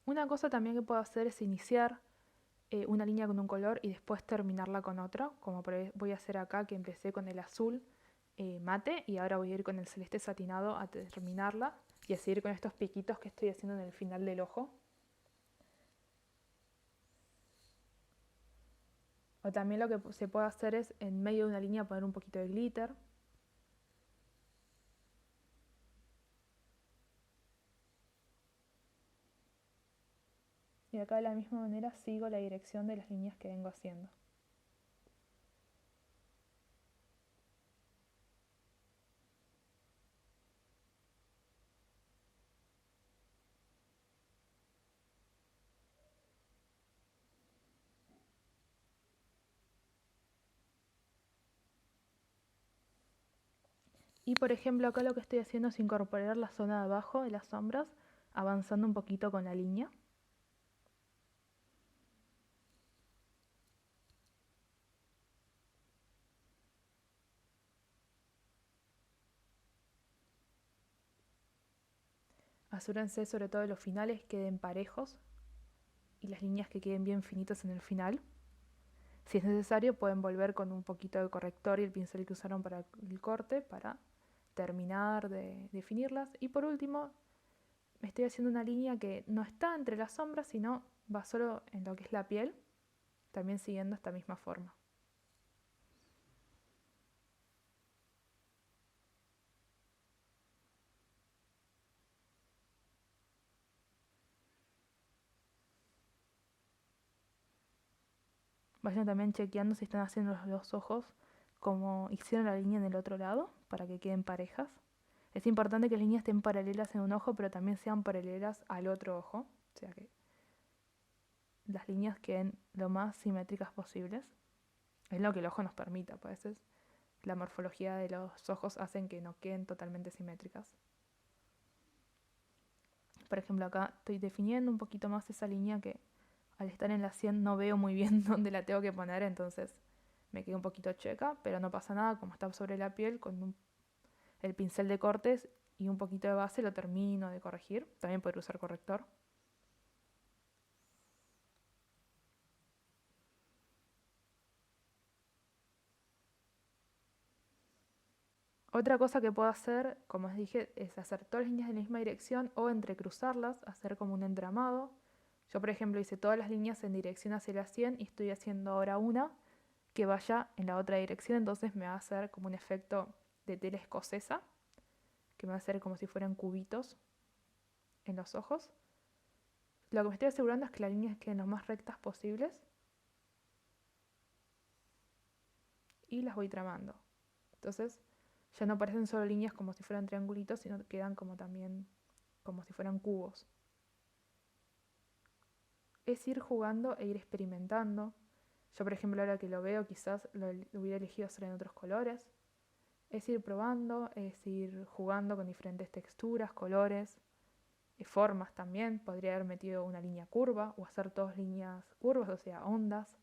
Speaker 1: Una cosa también que puedo hacer es iniciar una línea con un color y después terminarla con otro, como voy a hacer acá que empecé con el azul mate y ahora voy a ir con el celeste satinado a terminarla y a seguir con estos piquitos que estoy haciendo en el final del ojo. O también lo que se puede hacer es en medio de una línea poner un poquito de glitter. Y acá de la misma manera sigo la dirección de las líneas que vengo haciendo. Y por ejemplo acá lo que estoy haciendo es incorporar la zona de abajo de las sombras, avanzando un poquito con la línea. Asúrense sobre todo de los finales queden parejos y las líneas que queden bien finitas en el final. Si es necesario pueden volver con un poquito de corrector y el pincel que usaron para el corte para terminar de definirlas. Y por último, me estoy haciendo una línea que no está entre las sombras, sino va solo en lo que es la piel, también siguiendo esta misma forma. Vayan también chequeando si están haciendo los dos ojos como hicieron la línea en el otro lado, para que queden parejas. Es importante que las líneas estén paralelas en un ojo, pero también sean paralelas al otro ojo, o sea que las líneas queden lo más simétricas posibles. Es lo que el ojo nos permita, pues a veces la morfología de los ojos hacen que no queden totalmente simétricas. Por ejemplo, acá estoy definiendo un poquito más esa línea que al estar en la 100 no veo muy bien dónde la tengo que poner, entonces me queda un poquito checa, pero no pasa nada, como está sobre la piel, con el pincel de cortes y un poquito de base lo termino de corregir. También podré usar corrector. Otra cosa que puedo hacer, como os dije, es hacer todas las líneas en la misma dirección o entrecruzarlas, hacer como un entramado. Yo, por ejemplo, hice todas las líneas en dirección hacia la 100 y estoy haciendo ahora una que vaya en la otra dirección, entonces me va a hacer como un efecto de tela escocesa, que me va a hacer como si fueran cubitos en los ojos. Lo que me estoy asegurando es que las líneas queden lo más rectas posibles y las voy tramando. Entonces ya no parecen solo líneas como si fueran triangulitos, sino que quedan como también como si fueran cubos. Es ir jugando e ir experimentando. Yo, por ejemplo, ahora que lo veo, quizás lo hubiera elegido hacer en otros colores. Es ir probando, es ir jugando con diferentes texturas, colores, formas también. Podría haber metido una línea curva o hacer todas líneas curvas, o sea, ondas.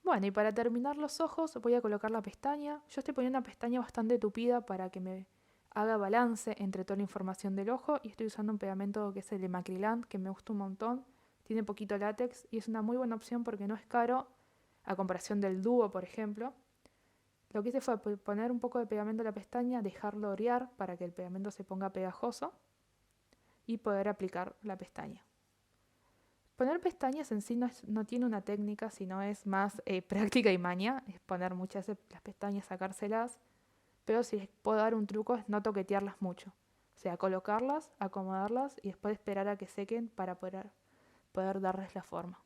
Speaker 1: Bueno, y para terminar los ojos voy a colocar la pestaña. Yo estoy poniendo una pestaña bastante tupida para que me haga balance entre toda la información del ojo y estoy usando un pegamento que es el de Macriland, que me gusta un montón. Tiene poquito látex y es una muy buena opción porque no es caro a comparación del Duo, por ejemplo. Lo que hice fue poner un poco de pegamento en la pestaña, dejarlo orear para que el pegamento se ponga pegajoso y poder aplicar la pestaña. Poner pestañas en sí no tiene una técnica, sino es más práctica y maña. Es poner muchas las pestañas, sacárselas. Pero si les puedo dar un truco es no toquetearlas mucho. O sea, colocarlas, acomodarlas y después esperar a que sequen para poder darles la forma.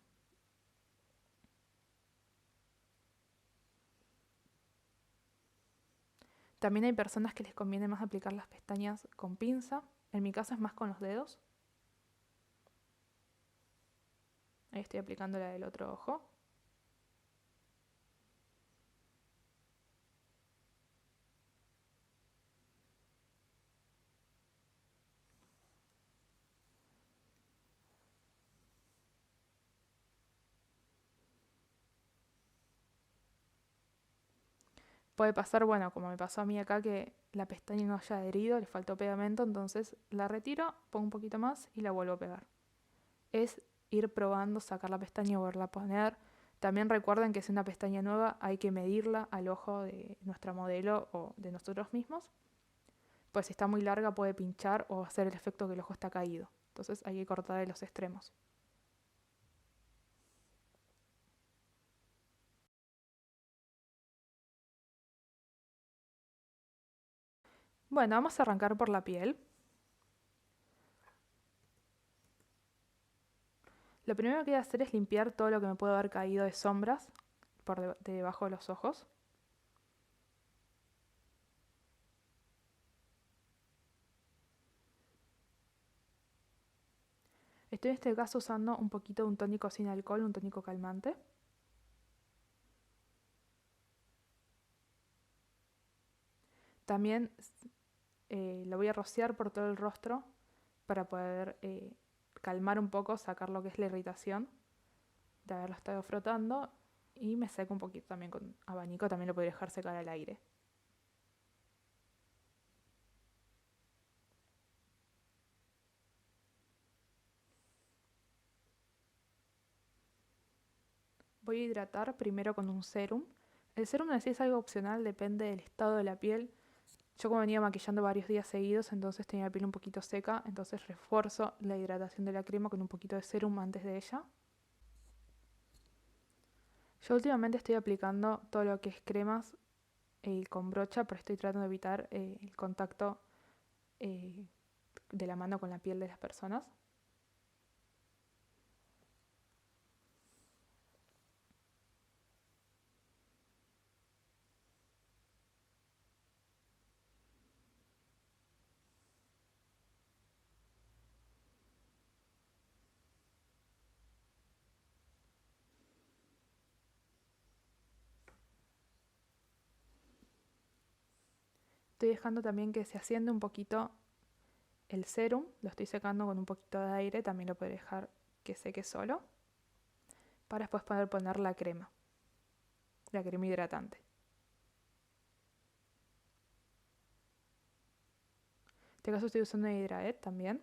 Speaker 1: También hay personas que les conviene más aplicar las pestañas con pinza. En mi caso es más con los dedos. Ahí estoy aplicando la del otro ojo. Puede pasar, bueno, como me pasó a mí acá, que la pestaña no haya adherido, le faltó pegamento, entonces la retiro, pongo un poquito más y la vuelvo a pegar. Es ir probando, sacar la pestaña y volverla a poner. También recuerden que si es una pestaña nueva hay que medirla al ojo de nuestra modelo o de nosotros mismos. Pues si está muy larga puede pinchar o hacer el efecto que el ojo está caído. Entonces hay que cortar de los extremos. Bueno, vamos a arrancar por la piel. Lo primero que voy a hacer es limpiar todo lo que me puede haber caído de sombras por debajo de los ojos. Estoy en este caso usando un poquito de un tónico sin alcohol, un tónico calmante. También lo voy a rociar por todo el rostro para poder calmar un poco, sacar lo que es la irritación de haberlo estado frotando. Y me seco un poquito también con abanico, también lo podría dejar secar al aire. Voy a hidratar primero con un serum. El serum en sí es algo opcional, depende del estado de la piel. Yo como venía maquillando varios días seguidos, entonces tenía la piel un poquito seca, entonces refuerzo la hidratación de la crema con un poquito de serum antes de ella. Yo últimamente estoy aplicando todo lo que es cremas con brocha, pero estoy tratando de evitar el contacto eh, de la mano con la piel de las personas. Estoy dejando también que se asciende un poquito el serum, lo estoy secando con un poquito de aire, también lo puedo dejar que seque solo, para después poder poner la crema hidratante. En este caso estoy usando una Hydraet también.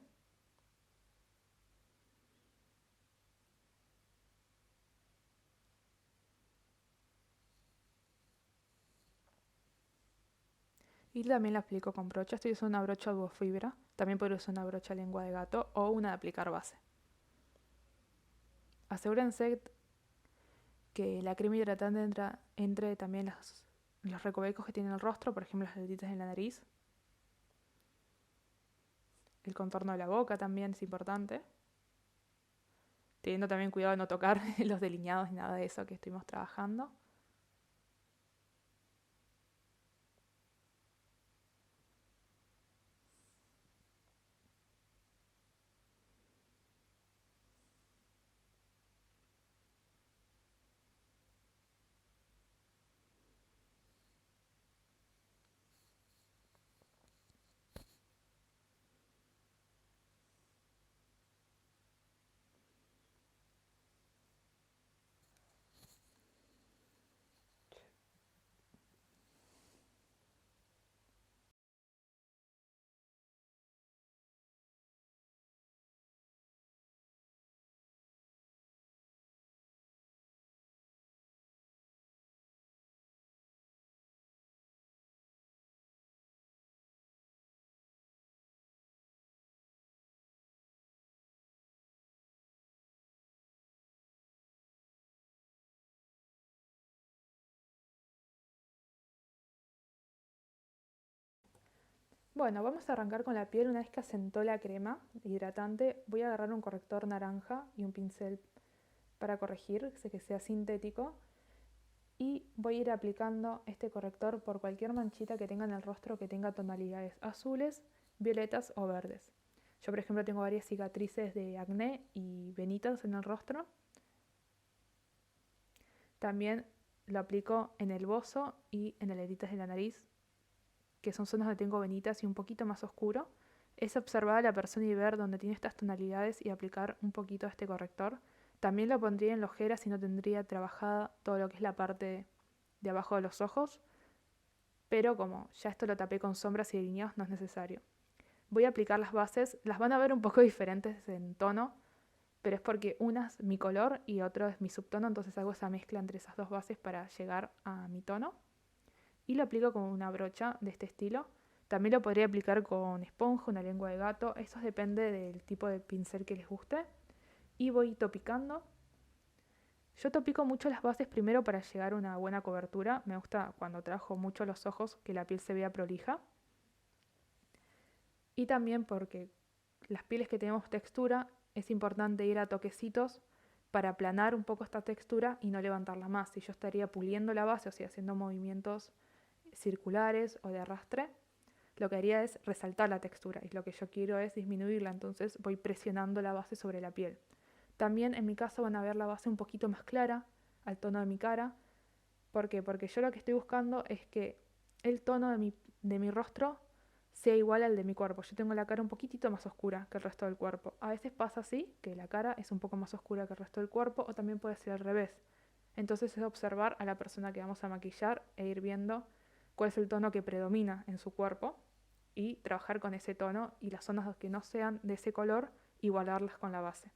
Speaker 1: Y también la aplico con brocha. Estoy usando una brocha fibra. También puedo usar una brocha lengua de gato o una de aplicar base. Asegúrense que la crema hidratante entre también los recovecos que tiene el rostro, por ejemplo las letitas en la nariz. El contorno de la boca también es importante. Teniendo también cuidado de no tocar los delineados ni nada de eso que estuvimos trabajando. Bueno, vamos a arrancar con la piel. Una vez que asentó la crema hidratante, voy a agarrar un corrector naranja y un pincel para corregir, que sea sintético. Y voy a ir aplicando este corrector por cualquier manchita que tenga en el rostro que tenga tonalidades azules, violetas o verdes. Yo, por ejemplo, tengo varias cicatrices de acné y venitas en el rostro. También lo aplico en el bozo y en las letitas de la nariz, que son zonas donde tengo venitas y un poquito más oscuro. Es observar a la persona y ver dónde tiene estas tonalidades y aplicar un poquito este corrector. También lo pondría en la ojera si no tendría trabajada todo lo que es la parte de abajo de los ojos, pero como ya esto lo tapé con sombras y delineados no es necesario. Voy a aplicar las bases, las van a ver un poco diferentes en tono, pero es porque una es mi color y otro es mi subtono, entonces hago esa mezcla entre esas dos bases para llegar a mi tono. Y lo aplico con una brocha de este estilo. También lo podría aplicar con esponja, una lengua de gato, eso depende del tipo de pincel que les guste. Y voy topicando. Yo topico mucho las bases primero para llegar a una buena cobertura. Me gusta cuando trabajo mucho los ojos que la piel se vea prolija. Y también porque las pieles que tenemos textura es importante ir a toquecitos para aplanar un poco esta textura y no levantarla más. Si yo estaría puliendo la base, o sea, haciendo movimientos circulares o de arrastre, lo que haría es resaltar la textura y lo que yo quiero es disminuirla, entonces voy presionando la base sobre la piel. También en mi caso van a ver la base un poquito más clara al tono de mi cara. ¿Por qué? Porque yo lo que estoy buscando es que el tono de mi rostro sea igual al de mi cuerpo. Yo tengo la cara un poquitito más oscura que el resto del cuerpo. A veces pasa así, que la cara es un poco más oscura que el resto del cuerpo, o también puede ser al revés. Entonces es observar a la persona que vamos a maquillar e ir viendo cuál es el tono que predomina en su cuerpo y trabajar con ese tono y las zonas que no sean de ese color, igualarlas con la base.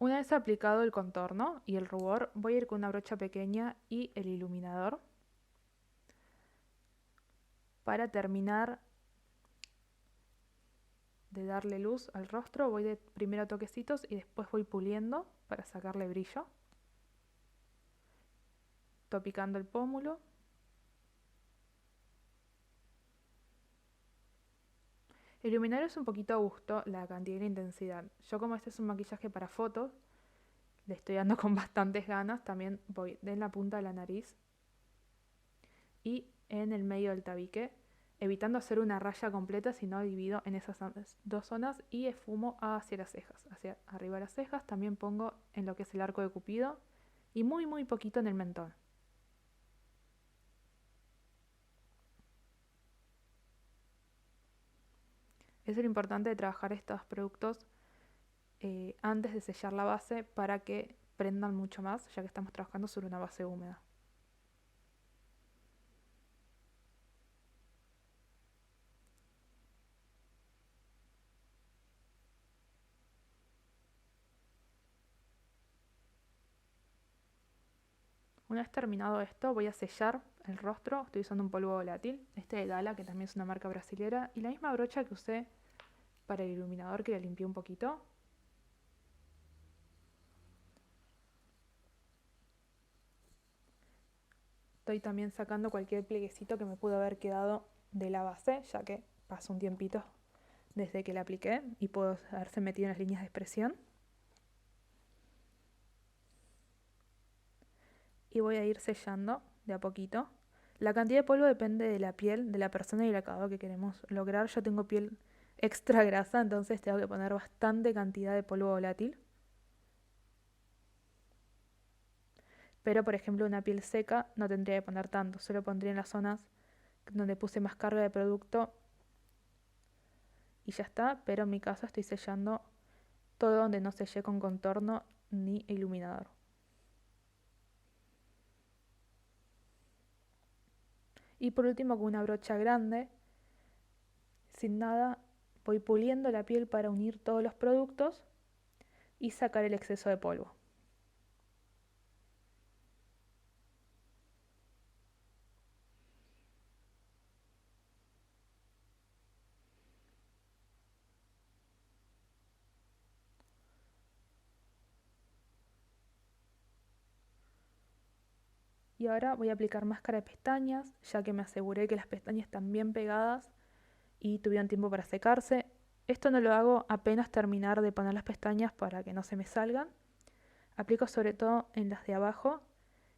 Speaker 1: Una vez aplicado el contorno y el rubor, voy a ir con una brocha pequeña y el iluminador para terminar de darle luz al rostro. Voy de primero a toquecitos y después voy puliendo para sacarle brillo, topicando el pómulo. El iluminador es un poquito a gusto la cantidad y la intensidad. Yo, como este es un maquillaje para fotos, le estoy dando con bastantes ganas. También voy en la punta de la nariz y en el medio del tabique, evitando hacer una raya completa, sino divido en esas dos zonas y esfumo hacia las cejas, hacia arriba de las cejas. También pongo en lo que es el arco de Cupido y muy poquito en el mentón. Es lo importante de trabajar estos productos antes de sellar la base para que prendan mucho más, ya que estamos trabajando sobre una base húmeda. Una vez terminado esto, voy a sellar el rostro. Estoy usando un polvo volátil, este de Gala, que también es una marca brasilera, y la misma brocha que usé para el iluminador, que la limpié un poquito. Estoy también sacando cualquier plieguecito que me pudo haber quedado de la base, ya que pasó un tiempito desde que la apliqué y pudo haberse metido en las líneas de expresión. Y voy a ir sellando de a poquito. La cantidad de polvo depende de la piel, de la persona y el acabado que queremos lograr. Yo tengo piel extra grasa, entonces tengo que poner bastante cantidad de polvo volátil. Pero, por ejemplo, una piel seca no tendría que poner tanto, solo pondría en las zonas donde puse más carga de producto y ya está. Pero en mi caso estoy sellando todo donde no sellé con contorno ni iluminador. Y por último, con una brocha grande, sin nada, voy puliendo la piel para unir todos los productos y sacar el exceso de polvo. Y ahora voy a aplicar máscara de pestañas, ya que me aseguré que las pestañas están bien pegadas y tuvieron tiempo para secarse. Esto no lo hago apenas terminar de poner las pestañas para que no se me salgan. Aplico sobre todo en las de abajo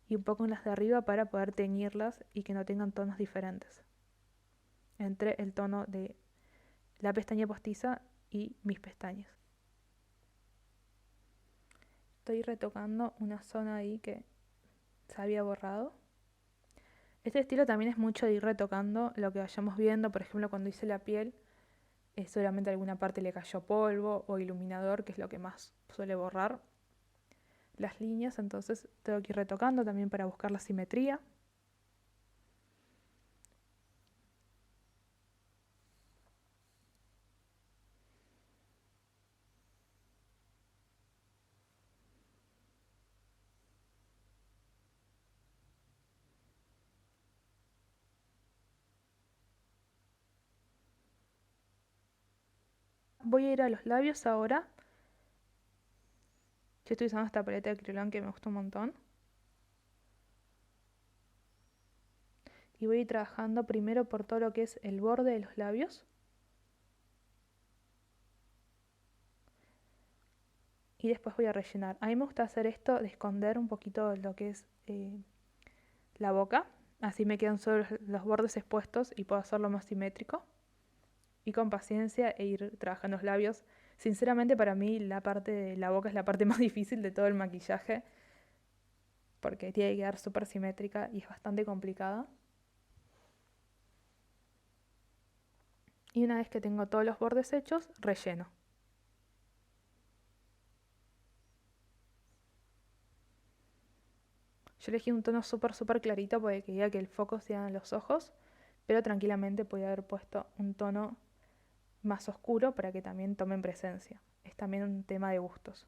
Speaker 1: y un poco en las de arriba para poder teñirlas y que no tengan tonos diferentes entre el tono de la pestaña postiza y mis pestañas. Estoy retocando una zona ahí que se había borrado. Este estilo también es mucho de ir retocando lo que vayamos viendo. Por ejemplo, cuando hice la piel, seguramente alguna parte le cayó polvo o iluminador, que es lo que más suele borrar las líneas. Entonces tengo que ir retocando también para buscar la simetría. Voy a ir a los labios ahora. Yo estoy usando esta paleta de Kryolan que me gusta un montón. Y voy a ir trabajando primero por todo lo que es el borde de los labios. Y después voy a rellenar. A mí me gusta hacer esto de esconder un poquito lo que es la boca. Así me quedan solo los bordes expuestos y puedo hacerlo más simétrico. Y con paciencia e ir trabajando los labios. Sinceramente, para mí la parte de la boca es la parte más difícil de todo el maquillaje, porque tiene que quedar súper simétrica y es bastante complicada. Y una vez que tengo todos los bordes hechos, relleno. Yo elegí un tono súper clarito porque quería que el foco sea en los ojos, pero tranquilamente podía haber puesto un tono más oscuro para que también tomen presencia. Es también un tema de gustos.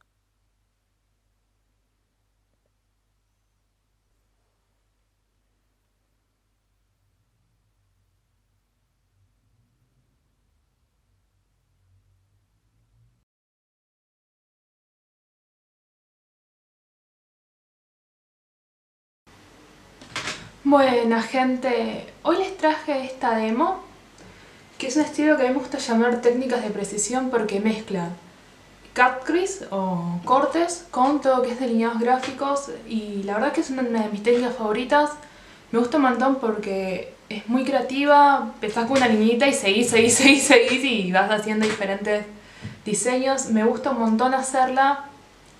Speaker 1: Buena gente, hoy les traje esta demo, que es un estilo que a mí me gusta llamar técnicas de precisión porque mezclan cut crease o cortes con todo lo que es delineados gráficos, y la verdad que es una de mis técnicas favoritas. Me gusta un montón porque es muy creativa, empezás con una lineita y seguís y vas haciendo diferentes diseños. Me gusta un montón hacerla.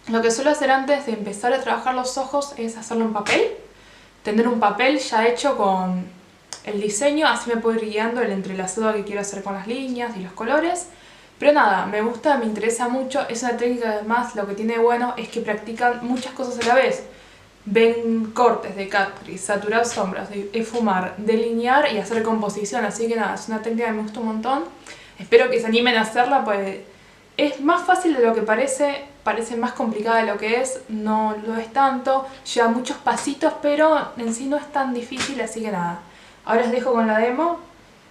Speaker 1: Lo que suelo hacer antes de empezar a trabajar los ojos es hacerlo en papel. Tener un papel ya hecho con el diseño, así me puedo ir guiando el entrelazado que quiero hacer con las líneas y los colores. Pero nada, me gusta, me interesa mucho, es una técnica que además lo que tiene bueno es que practican muchas cosas a la vez. Ven cortes de cut crease, saturar sombras, esfumar, delinear y hacer composición, así que nada, es una técnica que me gusta un montón. Espero que se animen a hacerla, pues es más fácil de lo que parece más complicada de lo que es, no lo es tanto, lleva muchos pasitos, pero en sí no es tan difícil, así que nada. Ahora os dejo con la demo,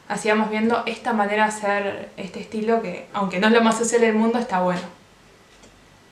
Speaker 1: así vamos viendo esta manera de hacer este estilo que, aunque no es lo más social del mundo, está bueno.